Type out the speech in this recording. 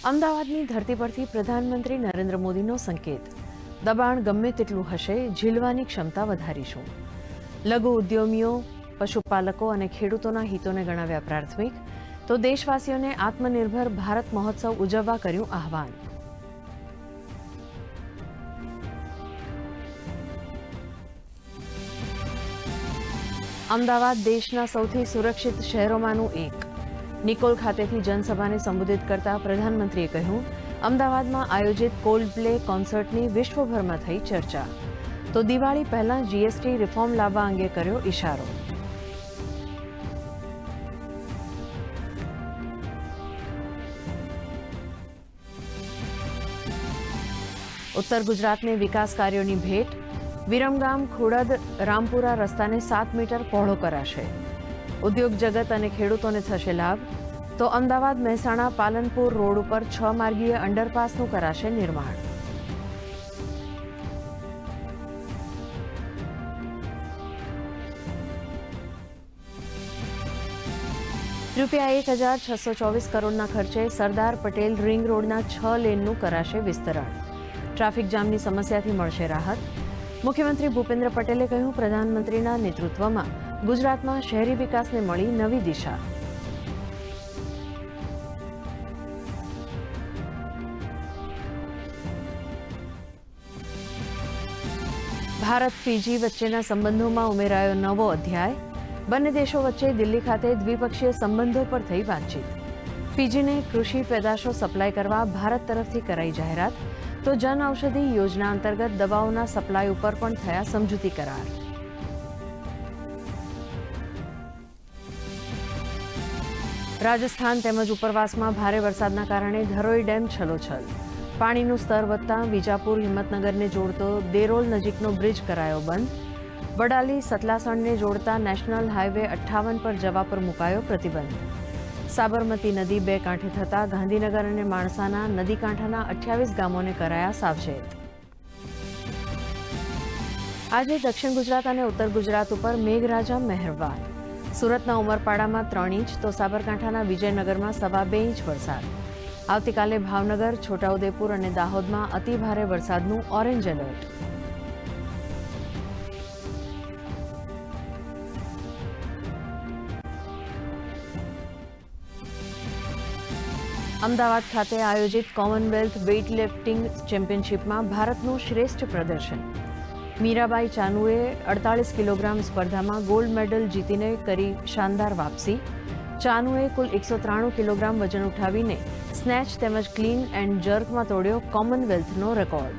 અમદાવાદની ધરતી પરથી પ્રધાનમંત્રી નરેન્દ્ર મોદીનો સંકેત, દબાણ ગમે તેટલું હશે, ઝીલવાની ક્ષમતા વધારીશું. લઘુ ઉદ્યમીઓ, પશુપાલકો અને ખેડૂતોના હિતોને ગણાવ્યા પ્રાથમિક, તો દેશવાસીઓને આત્મનિર્ભર ભારત મહોત્સવ ઉજવવા કર્યું આહવાન. અમદાવાદ દેશના સૌથી સુરક્ષિત શહેરોમાંનું એક. નિકોલ ખાતેથી જનસભાને સંબોધિત કરતા પ્રધાનમંત્રીએ કહ્યું, અમદાવાદમાં આયોજિત કોલ્ડપ્લે કોન્સર્ટની વિશ્વભરમાં થઈ ચર્ચા. તો દિવાળી પહેલા જીએસટી રિફોર્મ લાવવા અંગે કર્યો ઇશારો. ઉત્તર ગુજરાતને વિકાસ કાર્યોની ભેટ. વિરમગામ ખોડદ રામપુરા રસ્તાને 7 મીટર પહોળો કરાશે. ઉદ્યોગ જગત અને ખેડૂતોને થશે લાભ. તો અમદાવાદ મહેસાણા પાલનપુર રોડ ઉપર 6 માર્ગીય અંડરપાસનું કરાશે નિર્માણ. ₹1,624 કરોડના ખર્ચે સરદાર પટેલ રિંગ રોડના 6 લેનનું કરાશે વિસ્તરણ. ટ્રાફિક જામની સમસ્યાથી મળશે રાહત. મુખ્યમંત્રી ભૂપેન્દ્ર પટેલે કહ્યું, પ્રધાનમંત્રીના નેતૃત્વમાં ગુજરાતમાં શહેરી વિકાસને મળી નવી દિશા. ભારત ફિજી વચ્ચેના સંબંધોમાં ઉમેરાયો નવો અધ્યાય. બંને દેશો વચ્ચે દિલ્હી ખાતે દ્વિપક્ષીય સંબંધો પર થઈ વાતચીત. ફિજીને કૃષિ પેદાશો સપ્લાય કરવા ભારત તરફથી કરાઈ જાહેરાત. તો જન ઔષધિ યોજના અંતર્ગત દવાઓના સપ્લાય ઉપર પણ થયા સમજૂતી કરાર. રાજસ્થાન તેમજ ઉપરવાસમાં ભારે વરસાદના કારણે ધરોઈ ડેમ છલોછલ. પાણીનું સ્તર વધતા વિજાપુર હિંમતનગરને જોડતો દેરોલ નજીકનો બ્રિજ કરાયો બંધ. વડાલી સતલાસણને જોડતા નેશનલ હાઈવે 58 પર જવા પર મુકાયો પ્રતિબંધ. સાબરમતી નદી 2 કાંઠે થતા ગાંધીનગર અને માણસાના નદી કાંઠાના 28 ગામોને કરાયા સાવચેત. આજે દક્ષિણ ગુજરાત અને ઉત્તર ગુજરાત ઉપર મેઘરાજા મહેરબાન. સુરતના ઉમરપાડામાં 3 ઇંચ તો સાબરકાંઠાના વિજયનગરમાં 2.25 ઇંચ વરસાદ. આવતીકાલે ભાવનગર, છોટાઉદેપુર અને દાહોદમાં અતિભારે વરસાદનું ઓરેન્જ એલર્ટ. અમદાવાદ ખાતે આયોજિત કોમનવેલ્થ વેઇટલિફ્ટિંગ ચેમ્પિયનશિપમાં ભારતનું શ્રેષ્ઠ પ્રદર્શન. મીરાબાઈ ચાનુએ 48 કિલોગ્રામ સ્પર્ધામાં ગોલ્ડ મેડલ જીતીને કરી શાનદાર વાપસી. ચાનુએ કુલ 193 કિલોગ્રામ વજન ઉઠાવીને સ્નેચ તેમજ ક્લીન એન્ડ જર્કમાં તોડ્યો કોમનવેલ્થનો રેકોર્ડ.